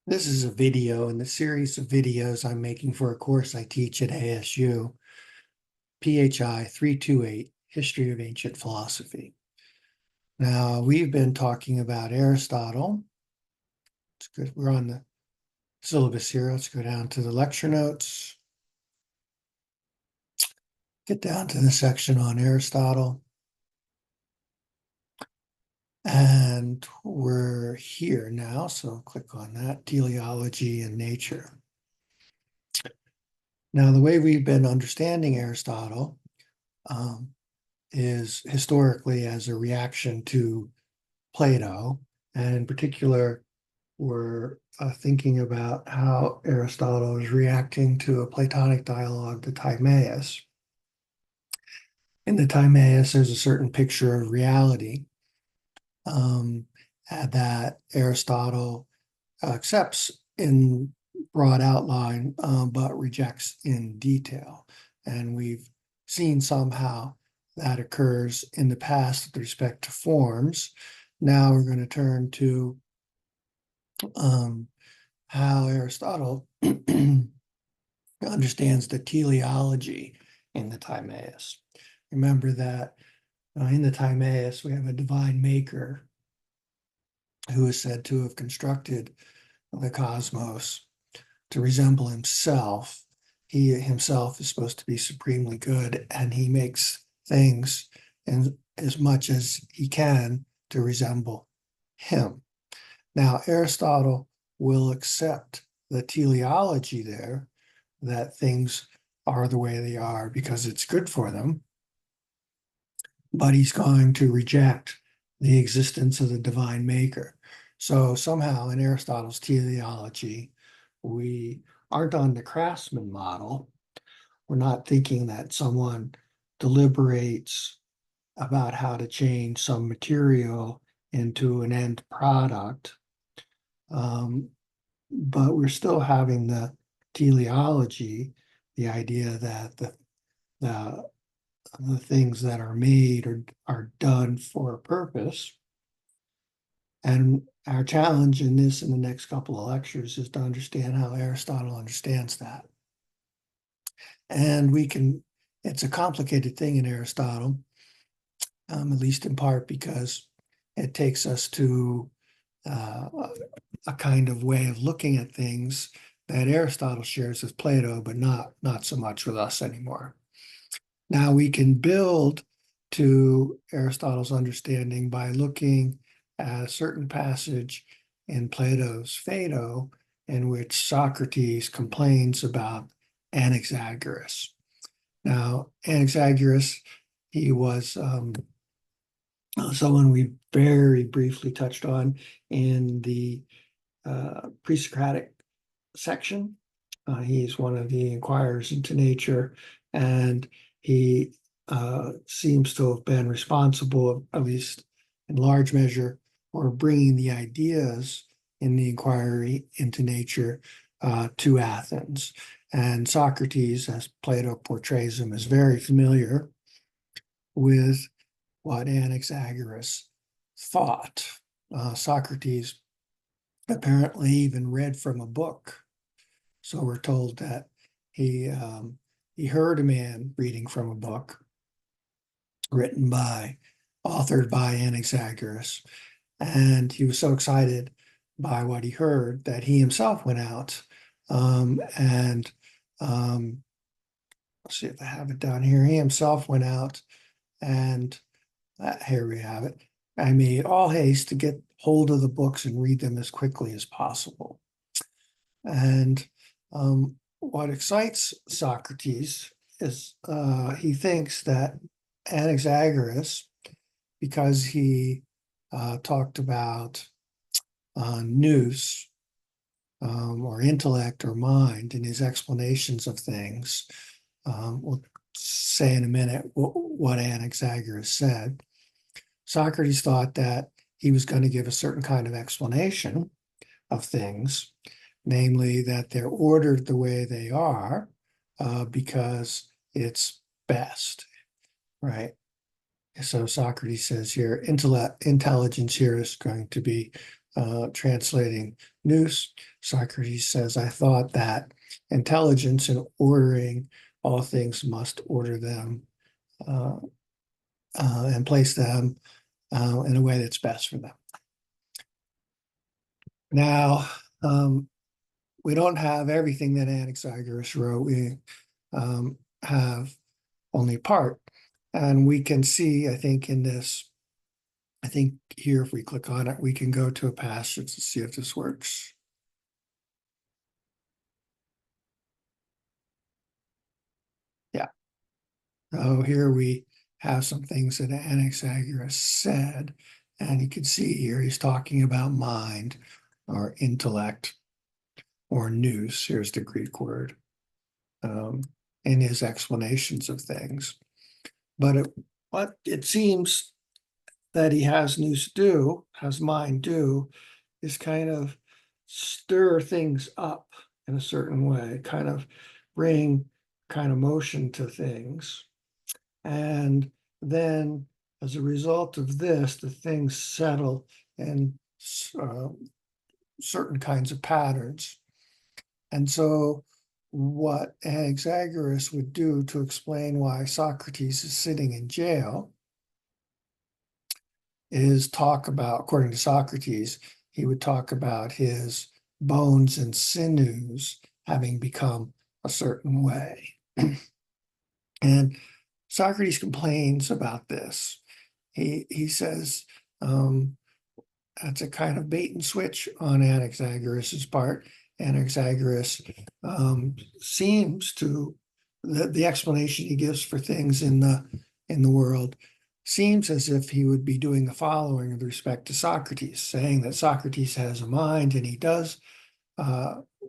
This is a video in the series of videos I'm making for a course I teach at ASU, PHI 328, History of Ancient Philosophy. Now, we've been talking about Aristotle. It's good. We're on the syllabus here. Let's go down to the lecture notes. Get down to the section on Aristotle. And we're here now, so click on that, teleology and nature. Now, the way we've been understanding Aristotle is historically as a reaction to Plato, and in particular, we're thinking about how Aristotle is reacting to a Platonic dialogue, the Timaeus. In the Timaeus, there's a certain picture of reality that Aristotle accepts in broad outline, but rejects in detail. And we've seen somehow that occurs in the past with respect to forms. Now we're going to turn to how Aristotle understands the teleology in the Timaeus. Remember that in the Timaeus, we have a divine maker who is said to have constructed the cosmos to resemble himself. He himself is supposed to be supremely good, and he makes things in as much as he can to resemble him. Now, Aristotle will accept the teleology there, that things are the way they are because it's good for them, but he's going to reject the existence of the divine maker. So somehow in Aristotle's teleology, we aren't on the craftsman model. We're not thinking that someone deliberates about how to change some material into an end product. But we're still having the teleology, the idea that the things that are made are done for a purpose. And our challenge in the next couple of lectures is to understand how Aristotle understands that. And it's a complicated thing in Aristotle, at least in part because it takes us to a kind of way of looking at things that Aristotle shares with Plato, but not so much with us anymore. Now we can build to Aristotle's understanding by looking at a certain passage in Plato's Phaedo in which Socrates complains about Anaxagoras. Now, Anaxagoras, he was someone we very briefly touched on in the pre-Socratic section. He's one of the inquirers into nature, and he seems to have been responsible, at least in large measure, for bringing the ideas in the inquiry into nature to Athens. And Socrates, as Plato portrays him, is very familiar with what Anaxagoras thought. Socrates apparently even read from a book. So we're told that he heard a man reading from a book authored by Anaxagoras, and he was so excited by what he heard that he himself went out and let's see if I have it down here. He himself went out and here we have it. I made all haste to get hold of the books and read them as quickly as possible. And what excites Socrates is he thinks that Anaxagoras, because he talked about nous or intellect or mind in his explanations of things, we'll say in a minute what Anaxagoras said. Socrates thought that he was going to give a certain kind of explanation of things, namely that they're ordered the way they are because it's best, right? So Socrates says here, intelligence here is going to be translating nous. Socrates says, I thought that intelligence in ordering all things must order them uh, and place them in a way that's best for them. Now, we don't have everything that Anaxagoras wrote. We have only part. And we can see, I think, in this, I think here, if we click on it, we can go to a passage to see if this works. Yeah. So here we have some things that Anaxagoras said. And you can see here he's talking about mind or intellect or nous. Here's the Greek word in his explanations of things. But what it seems that he has nous do, has mind do, is kind of stir things up in a certain way, kind of bring kind of motion to things. And then as a result of this, the things settle in certain kinds of patterns. And so what Anaxagoras would do to explain why Socrates is sitting in jail is talk about, according to Socrates, he would talk about his bones and sinews having become a certain way. And Socrates complains about this. He says that's a kind of bait and switch on Anaxagoras's part. Anaxagoras seems to the explanation he gives for things in the world seems as if he would be doing the following with respect to Socrates, saying that Socrates has a mind and he does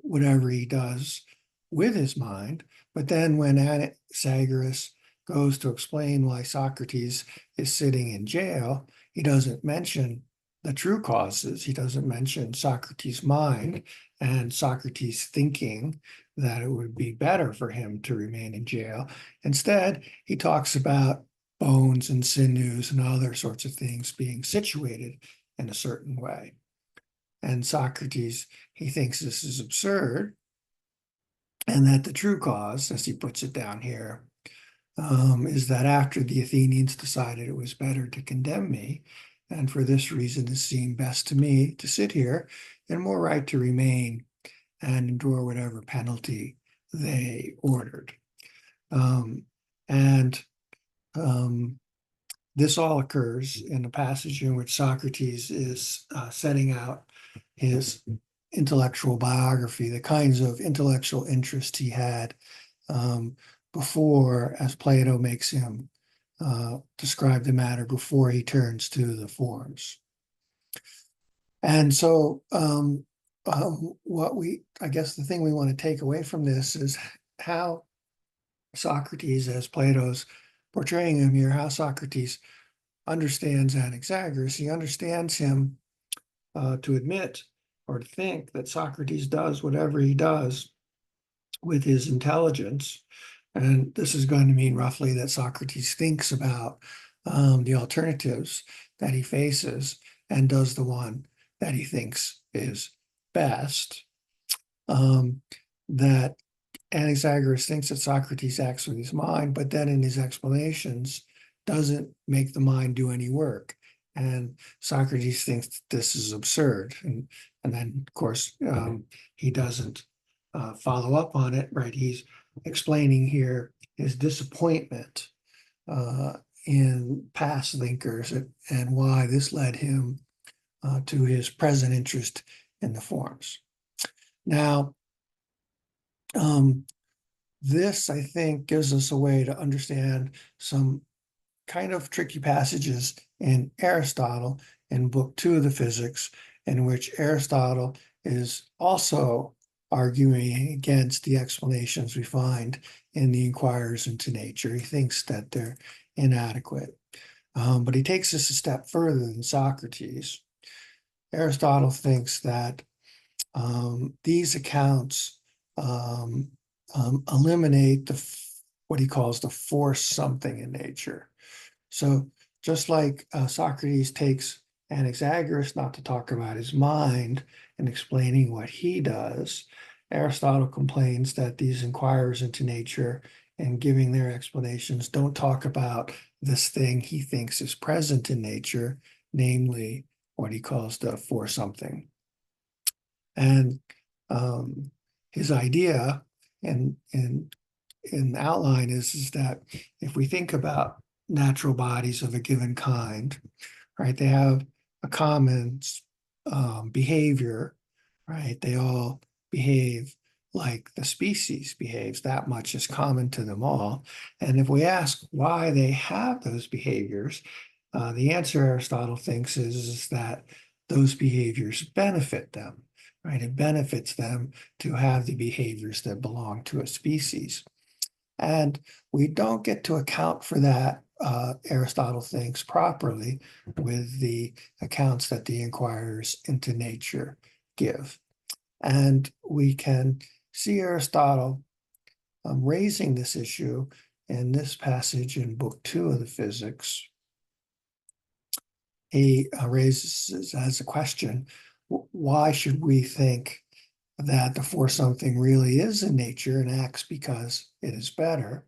whatever he does with his mind. But then when Anaxagoras goes to explain why Socrates is sitting in jail, he doesn't mention the true causes. He doesn't mention Socrates' mind and Socrates thinking that it would be better for him to remain in jail. Instead, he talks about bones and sinews and other sorts of things being situated in a certain way. And Socrates, he thinks this is absurd, and that the true cause, as he puts it down here, is that after the Athenians decided it was better to condemn me, and for this reason it seemed best to me to sit here and more right to remain and endure whatever penalty they ordered. This all occurs in a passage in which Socrates is setting out his intellectual biography, the kinds of intellectual interests he had before, as Plato makes him describe the matter, before he turns to the forms. And so I guess the thing we want to take away from this is how Socrates, as Plato's portraying him here, how Socrates understands Anaxagoras. He understands him to admit or to think that Socrates does whatever he does with his intelligence. And this is going to mean roughly that Socrates thinks about the alternatives that he faces and does the one that he thinks is best. That Anaxagoras thinks that Socrates acts with his mind, but then in his explanations doesn't make the mind do any work. And Socrates thinks this is absurd. And then, of course, he doesn't follow up on it, right? He's explaining here his disappointment in past thinkers and why this led him to his present interest in the forms. Now, this, I think, gives us a way to understand some kind of tricky passages in Aristotle in Book 2 of the Physics, in which Aristotle is also arguing against the explanations we find in the Inquirers into Nature. He thinks that they're inadequate. But he takes this a step further than Socrates. Aristotle thinks that these accounts eliminate what he calls the force something in nature. So just like Socrates takes Anaxagoras not to talk about his mind and explaining what he does. Aristotle complains that these inquirers into nature and giving their explanations don't talk about this thing he thinks is present in nature, namely what he calls the for something. And his idea in outline is that if we think about natural bodies of a given kind, right, they have a common behavior, right? They all behave like the species behaves. That much is common to them all. And if we ask why they have those behaviors, the answer Aristotle thinks is that those behaviors benefit them, right? It benefits them to have the behaviors that belong to a species. And we don't get to account for that, Aristotle thinks, properly with the accounts that the inquirers into nature give. And we can see Aristotle raising this issue in this passage in Book 2 of the Physics. He raises as a question, why should we think that the for something really is in nature and acts because it is better,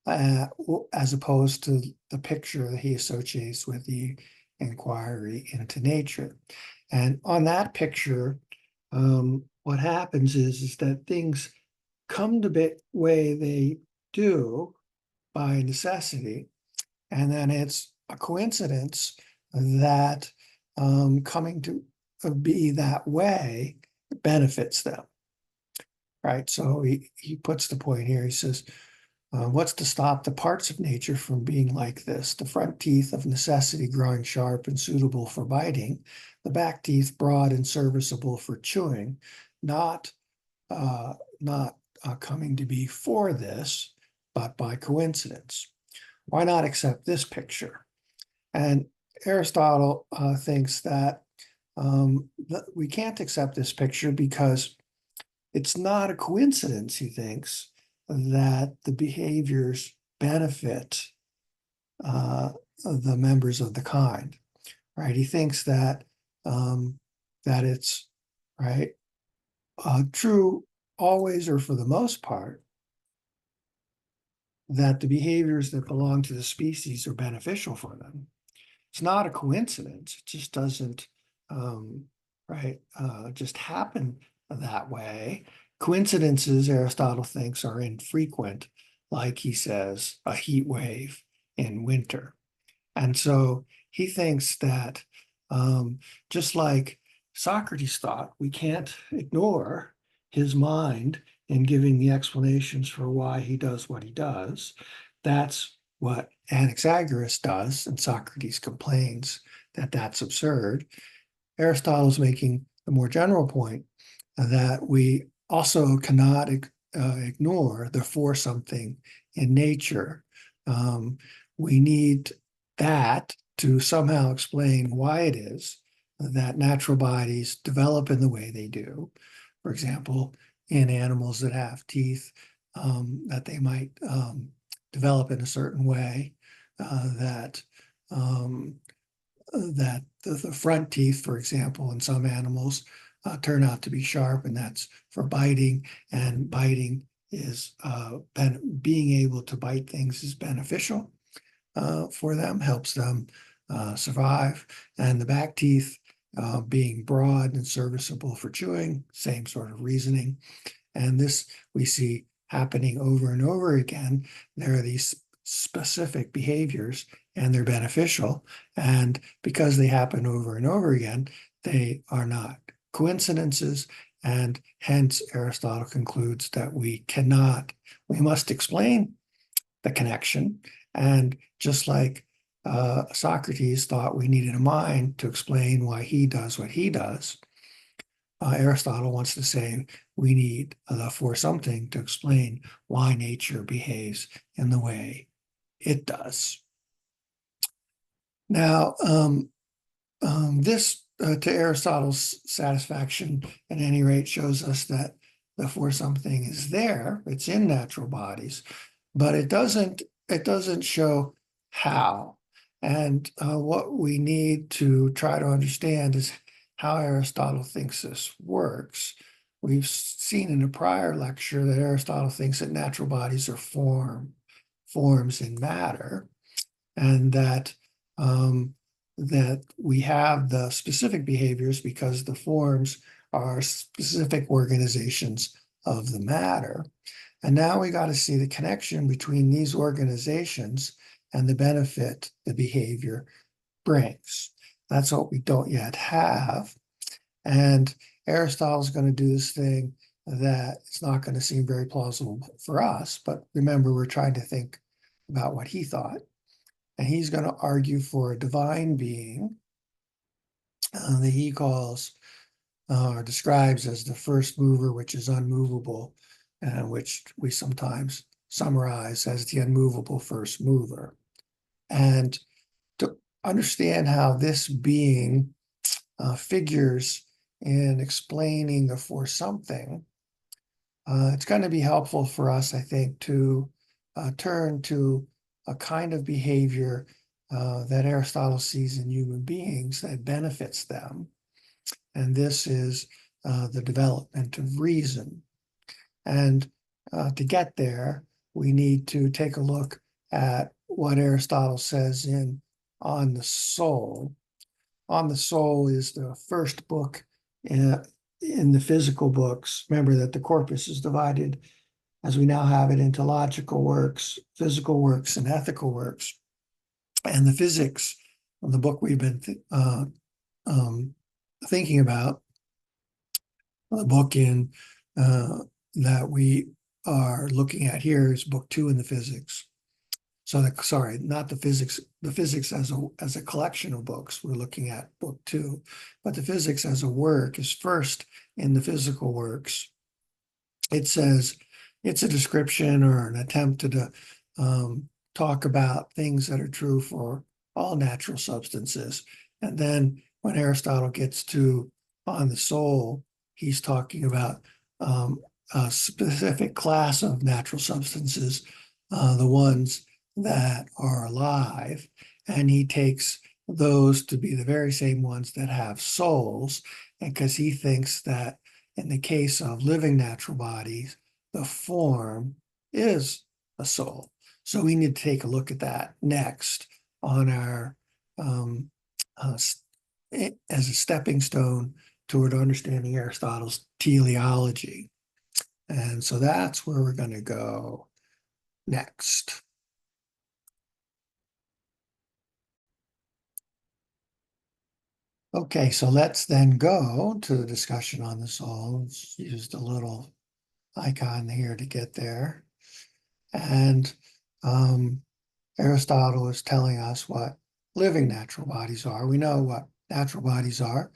as opposed to the picture that he associates with the inquiry into nature. And on that picture, what happens is that things come to the way they do by necessity, and then it's a coincidence that coming to be that way benefits them, right? So he puts the point here. He says, what's to stop the parts of nature from being like this? The front teeth of necessity growing sharp and suitable for biting, the back teeth broad and serviceable for chewing, not coming to be for this, but by coincidence. Why not accept this picture? And Aristotle thinks that we can't accept this picture because it's not a coincidence, he thinks, that the behaviors benefit the members of the kind, right? He thinks that that it's right true always or for the most part that the behaviors that belong to the species are beneficial for them. It's not a coincidence. It just doesn't just happen that way. Coincidences, Aristotle thinks, are infrequent, like he says, a heat wave in winter. And so he thinks that just like Socrates thought, we can't ignore his mind in giving the explanations for why he does what he does. That's what Anaxagoras does, and Socrates complains that that's absurd. Aristotle's making a more general point that we also cannot ignore the for something in nature. We need that to somehow explain why it is that natural bodies develop in the way they do. For example, in animals that have teeth, that they might develop in a certain way, that the front teeth, for example, in some animals turn out to be sharp, and that's for biting. And biting is being able to bite things is beneficial for them, helps them survive. And the back teeth being broad and serviceable for chewing, same sort of reasoning. And this we see happening over and over again. There are these specific behaviors and they're beneficial. And because they happen over and over again, they are not coincidences. And hence Aristotle concludes that we must explain the connection. And just like Socrates thought we needed a mind to explain why he does what he does, Aristotle wants to say we need the for something to explain why nature behaves in the way it does. Now, this, to Aristotle's satisfaction, at any rate, shows us that the for something is there. It's in natural bodies, but it doesn't show how. And what we need to try to understand is how Aristotle thinks this works. We've seen in a prior lecture that Aristotle thinks that natural bodies are forms in matter, and that we have the specific behaviors because the forms are specific organizations of the matter. And now we got to see the connection between these organizations and the benefit the behavior brings. That's what we don't yet have. And Aristotle's going to do this thing that it's not going to seem very plausible for us, but remember, we're trying to think about what he thought. And he's going to argue for a divine being that he calls or describes as the first mover, which is unmovable, and which we sometimes summarize as the unmovable first mover. And to understand how this being figures in explaining the for something, it's going to be helpful for us, I think, to turn to a kind of behavior that Aristotle sees in human beings that benefits them. And this is the development of reason. And to get there, we need to take a look at what Aristotle says in On the Soul. On the Soul is the first book in the physical books. Remember that the corpus is divided, as we now have it, into logical works, physical works, and ethical works. And the physics of the book we've been thinking about, the book that we are looking at here is book 2 in the physics. So sorry, not the physics as a collection of books. We're looking at book 2, but the physics as a work is first in the physical works. It says it's a description or an attempt to talk about things that are true for all natural substances. And then when Aristotle gets to On the Soul, he's talking about a specific class of natural substances, the ones that are alive, and he takes those to be the very same ones that have souls, and because he thinks that in the case of living natural bodies, the form is a soul. So we need to take a look at that next on our as a stepping stone toward understanding Aristotle's teleology. And so that's where we're going to go next. Okay, so let's then go to the discussion on the soul. Used a little icon here to get there. And Aristotle is telling us what living natural bodies are. We know what natural bodies are.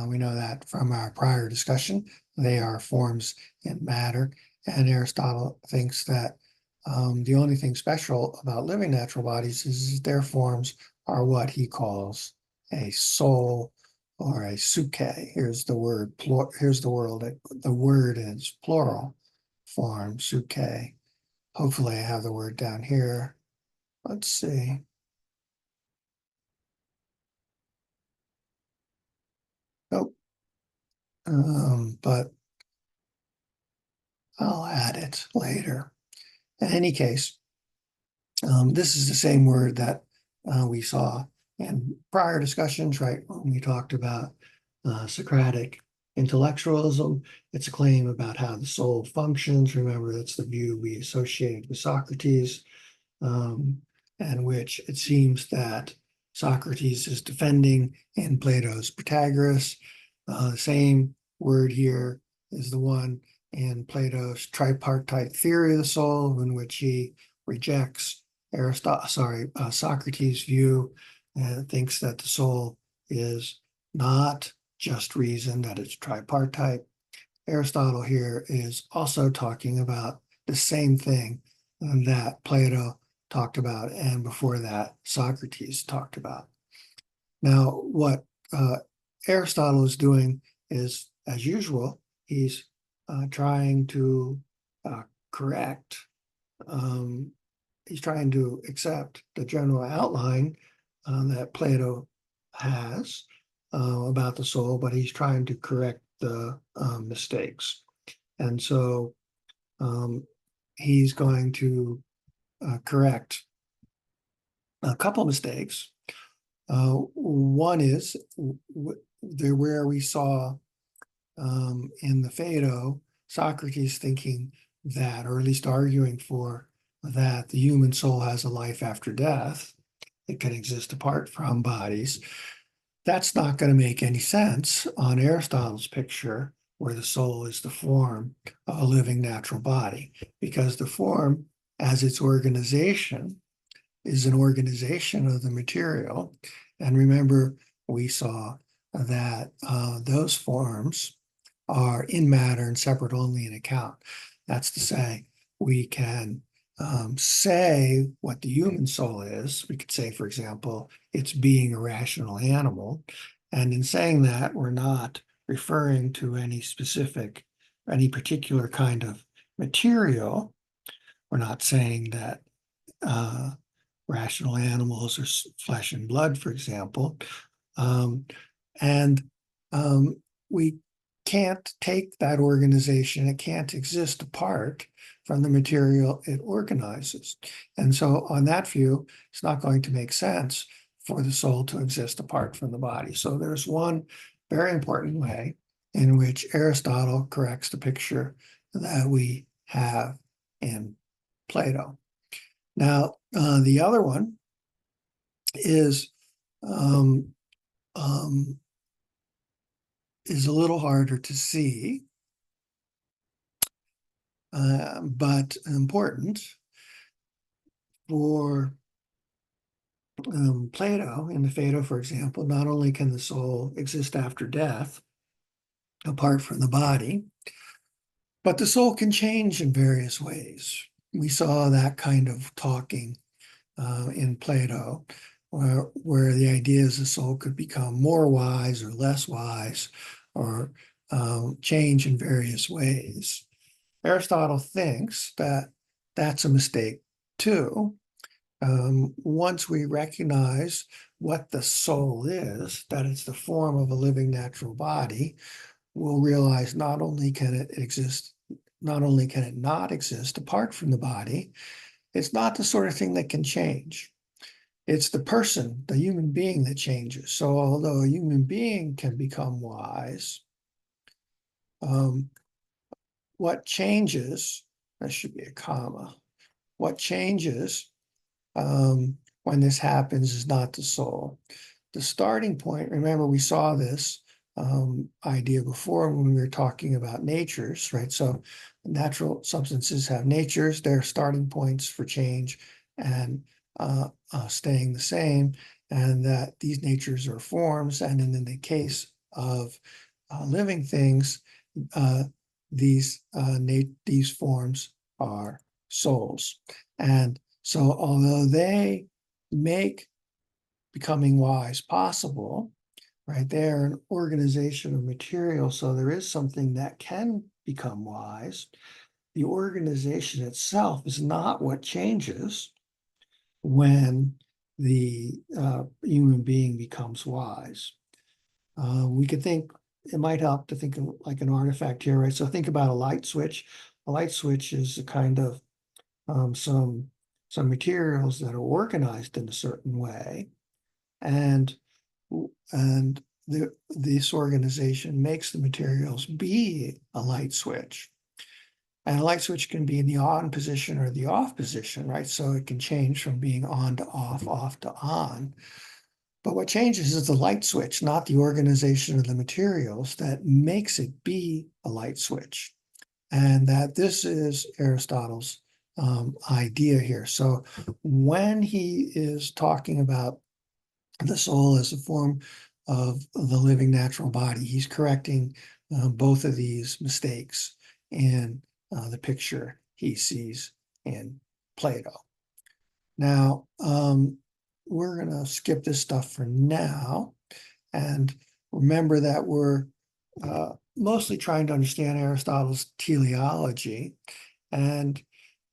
We know that from our prior discussion. They are forms in matter. And Aristotle thinks that the only thing special about living natural bodies is their forms are what he calls a soul or a suke. Here's the word. Here's the word. The word is plural form, suke. Hopefully, I have the word down here. Let's see. Nope. But I'll add it later. In any case, this is the same word that we saw in prior discussions, right? When we talked about Socratic intellectualism, it's a claim about how the soul functions. Remember, that's the view we associated with Socrates, and which it seems that Socrates is defending in Plato's Protagoras. The same word here is the one in Plato's tripartite theory of the soul, in which he rejects Socrates' view and thinks that the soul is not just reason, that it's tripartite. Aristotle here is also talking about the same thing that Plato talked about, and before that, Socrates talked about. Now, what Aristotle is doing is, as usual, he's trying to correct, he's trying to accept the general outline that Plato has about the soul, but he's trying to correct the mistakes. And so he's going to correct a couple mistakes. One is where we saw in the Phaedo, Socrates thinking that, or at least arguing for that, the human soul has a life after death. It can exist apart from bodies. That's not going to make any sense on Aristotle's picture, where the soul is the form of a living natural body, because the form, as its organization, is an organization of the material. And remember, we saw that those forms are in matter and separate only in account. That's to say, we can say what the human soul is. We could say, for example, it's being a rational animal. And in saying that, we're not referring to any particular kind of material. We're not saying that rational animals are flesh and blood, for example. And we can't take that organization, it can't exist apart from the material it organizes. And so on that view, it's not going to make sense for the soul to exist apart from the body. So there's one very important way in which Aristotle corrects the picture that we have in Plato. Now, the other one is a little harder to see, but important. For Plato, in the Phaedo, for example, not only can the soul exist after death, apart from the body, but the soul can change in various ways. We saw that kind of talking in Plato, where the idea is the soul could become more wise or less wise, or change in various ways. Aristotle thinks that that's a mistake too. Once we recognize what the soul is, that it's the form of a living natural body, we'll realize not only can it exist, not only can it not exist apart from the body, it's not the sort of thing that can change. It's the person, the human being, that changes. So although a human being can become wise, what changes, that should be a comma, what changes when this happens is not the soul. The starting point, remember we saw this idea before when we were talking about natures, right? So natural substances have natures, they're starting points for change and staying the same, and that these natures are forms, and in the case of living things, these forms are souls. And so although they make becoming wise possible, right, they're an organization of material, so there is something that can become wise. The organization itself is not what changes when the human being becomes wise. We could think, it might help to think of like an artifact here, right? So think about a light switch. A light switch is a kind of some materials that are organized in a certain way, and this organization makes the materials be a light switch. And a light switch can be in the on position or the off position, right? So it can change from being on to off to on. But what changes is the light switch, not the organization of the materials that makes it be a light switch. And that this is Aristotle's idea here. So when he is talking about the soul as a form of the living natural body, he's correcting both of these mistakes in the picture he sees in Plato. Now, we're going to skip this stuff for now and remember that we're mostly trying to understand Aristotle's teleology, and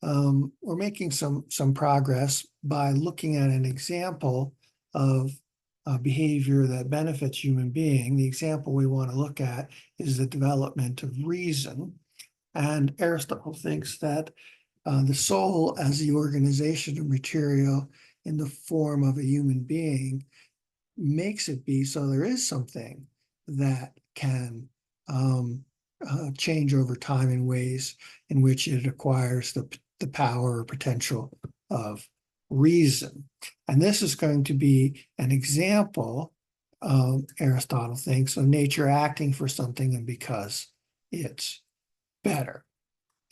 we're making some progress by looking at an example of behavior that benefits human being, the example we want to look at is the development of reason. And Aristotle thinks that the soul as the organization of material in the form of a human being makes it be so there is something that can change over time in ways in which it acquires the power or potential of reason. And this is going to be an example, Aristotle thinks, of nature acting for something and because it's better.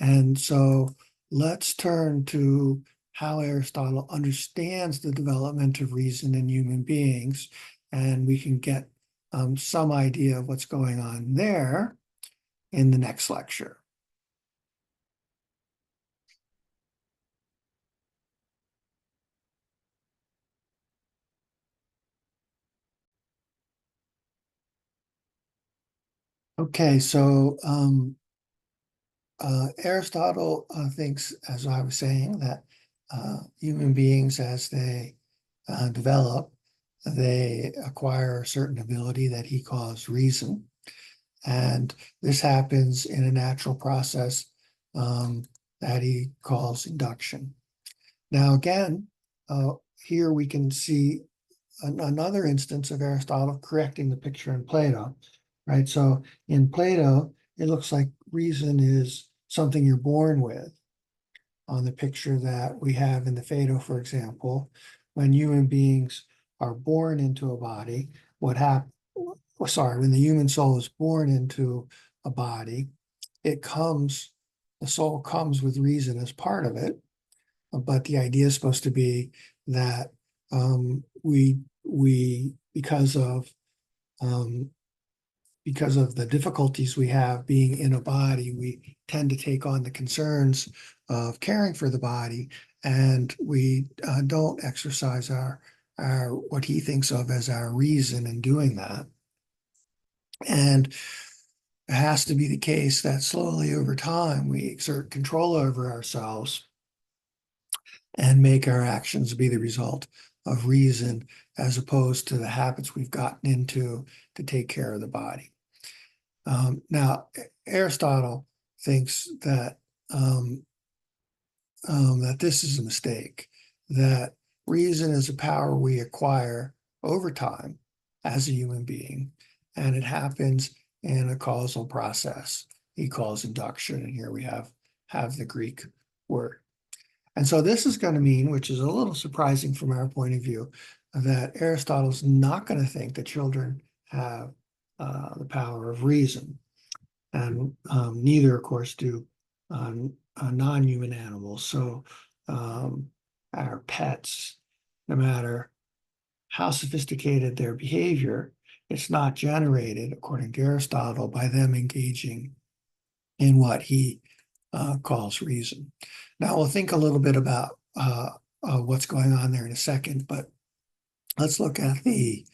And so let's turn to how Aristotle understands the development of reason in human beings, and we can get some idea of what's going on there in the next lecture. Okay, so Aristotle thinks, as I was saying, that human beings, as they develop, they acquire a certain ability that he calls reason. And this happens in a natural process that he calls induction. Now, again, here we can see another instance of Aristotle correcting the picture in Plato, right? So in Plato, it looks like reason is something you're born with. On the picture that we have in the Phaedo, for example, when human beings are born into a body, what happens? Sorry, when the human soul is born into a body, the soul comes with reason as part of it, but the idea is supposed to be that we because of the difficulties we have being in a body, we tend to take on the concerns of caring for the body, and we don't exercise our what he thinks of as our reason in doing that. And it has to be the case that slowly over time we exert control over ourselves and make our actions be the result of reason as opposed to the habits we've gotten into to take care of the body. Now, Aristotle thinks that that this is a mistake, that reason is a power we acquire over time as a human being, and it happens in a causal process he calls induction, and here we have the Greek word. And so this is going to mean, which is a little surprising from our point of view, that Aristotle's not going to think that children have the power of reason. And neither, of course, do non-human animals. So our pets, no matter how sophisticated their behavior, it's not generated, according to Aristotle, by them engaging in what he calls reason. Now we'll think a little bit about what's going on there in a second, but let's look at the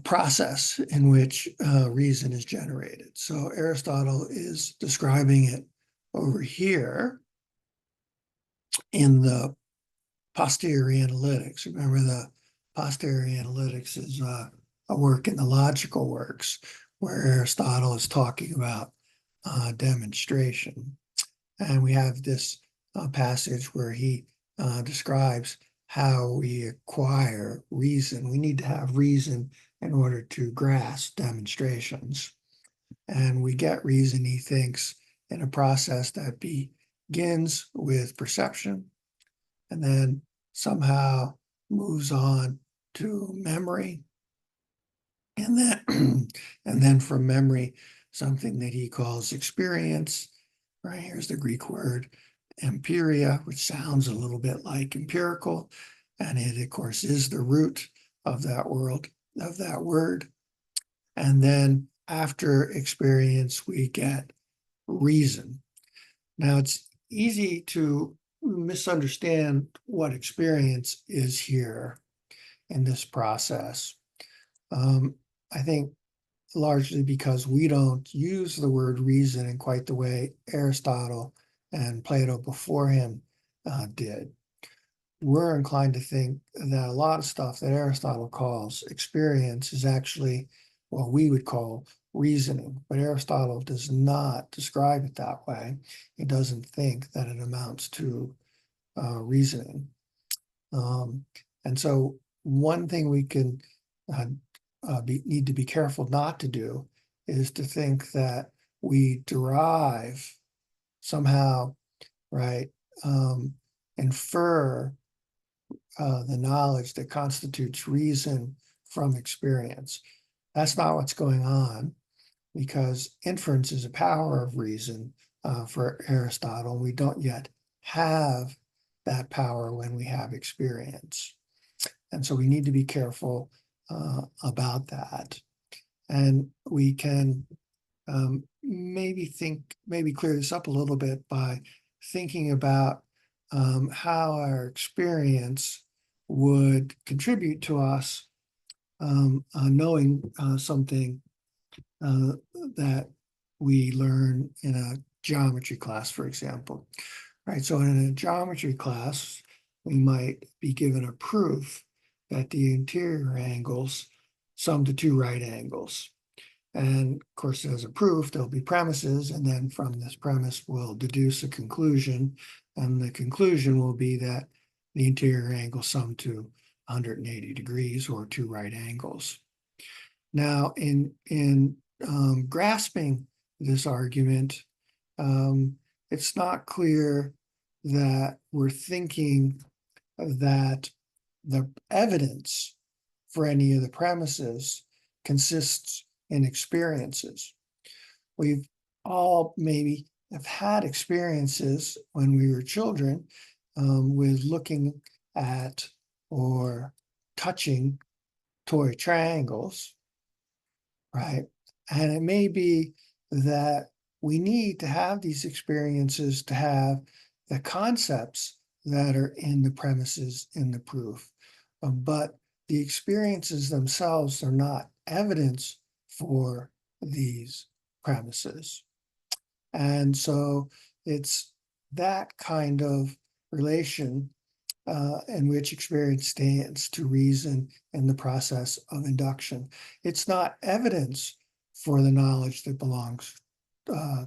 process in which reason is generated. So Aristotle is describing it over here in the posterior analytics. Remember, the posterior analytics is a work in the logical works where Aristotle is talking about demonstration. And we have this passage where he describes how we acquire reason. We need to have reason in order to grasp demonstrations. And we get reason, he thinks, in a process that begins with perception and then somehow moves on to memory. And then, and then from memory, something that he calls experience. Right, here's the Greek word empiria, which sounds a little bit like empirical, and it, of course, is the root of that word. And then after experience, we get reason. Now, it's easy to misunderstand what experience is here in this process. I think largely because we don't use the word reason in quite the way Aristotle and Plato before him did. we're inclined to think that a lot of stuff that Aristotle calls experience is actually what we would call reasoning, but Aristotle does not describe it that way. He doesn't think that it amounts to reasoning. And so one thing we can need to be careful not to do is to think that we derive somehow, right, infer the knowledge that constitutes reason from experience. That's not what's going on, because inference is a power of reason for Aristotle. We don't yet have that power when we have experience. And so we need to be careful about that. And we can maybe clear this up a little bit by thinking about how our experience would contribute to us knowing something that we learn in a geometry class, for example. Right, so in a geometry class, we might be given a proof that the interior angles sum to two right angles. And of course, as a proof, there'll be premises, and then from this premise, we'll deduce a conclusion. And the conclusion will be that the interior angles sum to 180 degrees or two right angles. Now, in grasping this argument, it's not clear that we're thinking that the evidence for any of the premises consists in experiences. We've all maybe have had experiences when we were children with looking at or touching toy triangles, right? And it may be that we need to have these experiences to have the concepts that are in the premises in the proof. But the experiences themselves are not evidence for these premises. And so it's that kind of relation in which experience stands to reason in the process of induction. It's not evidence for the knowledge that belongs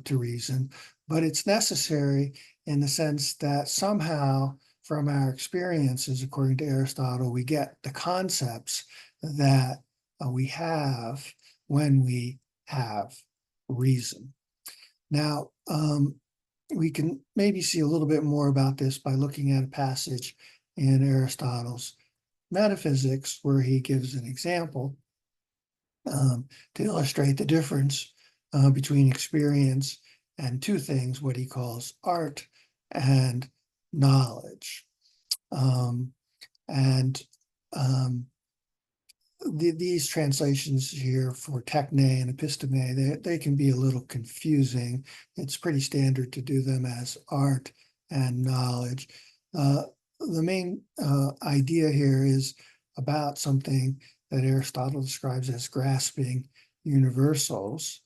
to reason, but it's necessary in the sense that somehow from our experiences, according to Aristotle, we get the concepts that we have when we have reason. Now, we can maybe see a little bit more about this by looking at a passage in Aristotle's Metaphysics, where he gives an example to illustrate the difference between experience and two things, what he calls art and knowledge. These translations here for techne and episteme, they can be a little confusing. It's pretty standard to do them as art and knowledge. The main idea here is about something that Aristotle describes as grasping universals.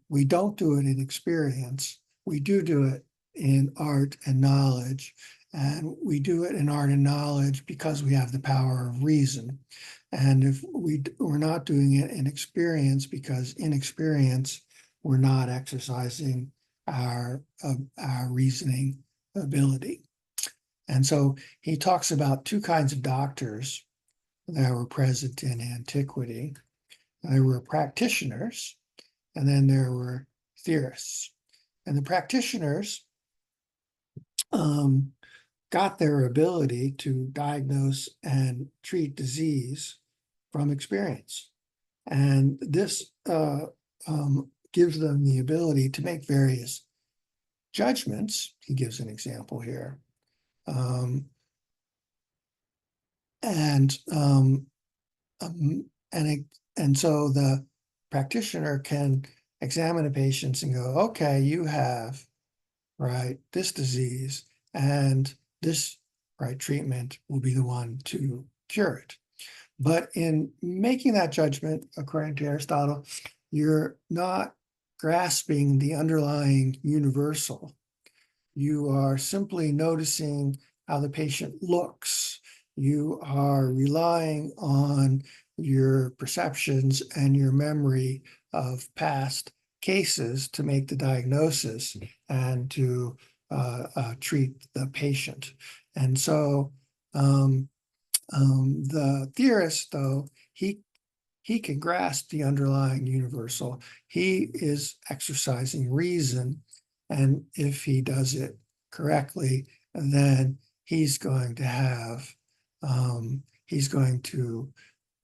We don't do it in experience. We do it in art and knowledge. And we do it in art and knowledge because we have the power of reason. And if we're not doing it in experience, because in experience, we're not exercising our reasoning ability. And so he talks about two kinds of doctors that were present in antiquity. There were practitioners, and then there were theorists. And the practitioners got their ability to diagnose and treat disease from experience. And this gives them the ability to make various judgments. He gives an example here. And so the practitioner can examine a patient and go, okay, you have, right, this disease, and this, right, treatment will be the one to cure it. But in making that judgment, according to Aristotle, you're not grasping the underlying universal. You are simply noticing how the patient looks. You are relying on your perceptions and your memory of past cases to make the diagnosis and to treat the patient. And so the theorist, though, he can grasp the underlying universal. He is exercising reason, and if he does it correctly, then he's going to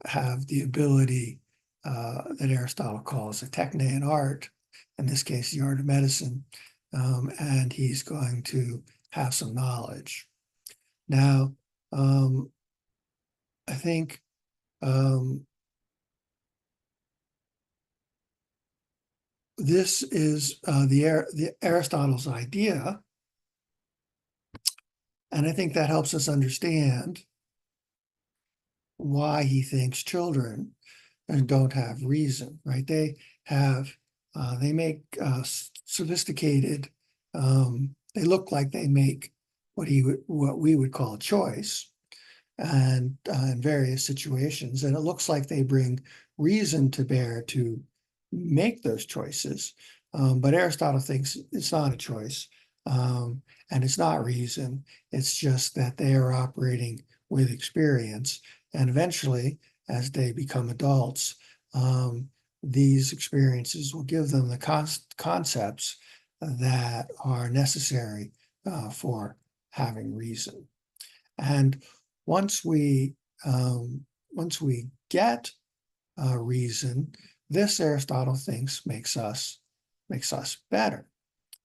have the ability that Aristotle calls a techne, art, in this case, the art of medicine, and he's going to have some knowledge. Now, I think this is the Aristotle's idea, and I think that helps us understand why he thinks children don't have reason, right? They make sophisticated, they look like they make what we would call a choice, and in various situations, and it looks like they bring reason to bear to make those choices. But Aristotle thinks it's not a choice, and it's not reason. It's just that they are operating with experience, and eventually, as they become adults, these experiences will give them the concepts that are necessary for having reason. And once we get reason, this Aristotle thinks makes us better,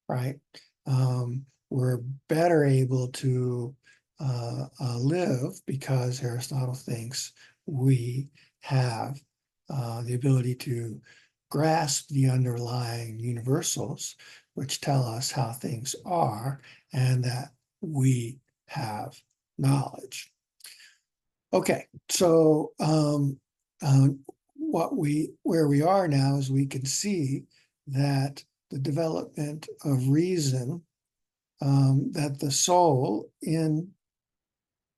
right? We're better able to live because Aristotle thinks we have the ability to grasp the underlying universals, which tell us how things are, and that we have knowledge. Okay, so where we are now is we can see that the development of reason, that the soul in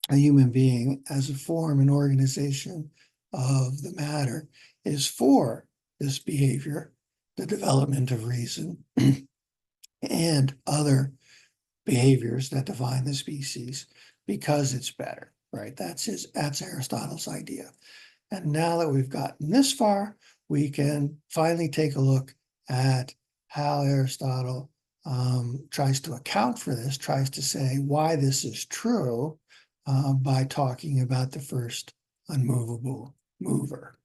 a human being as a form and organization of the matter is for this behavior, the development of reason, and other behaviors that define the species, because it's better, right? That's Aristotle's idea. And now that we've gotten this far, we can finally take a look at how Aristotle tries to account for this, tries to say why this is true by talking about the first unmovable mover.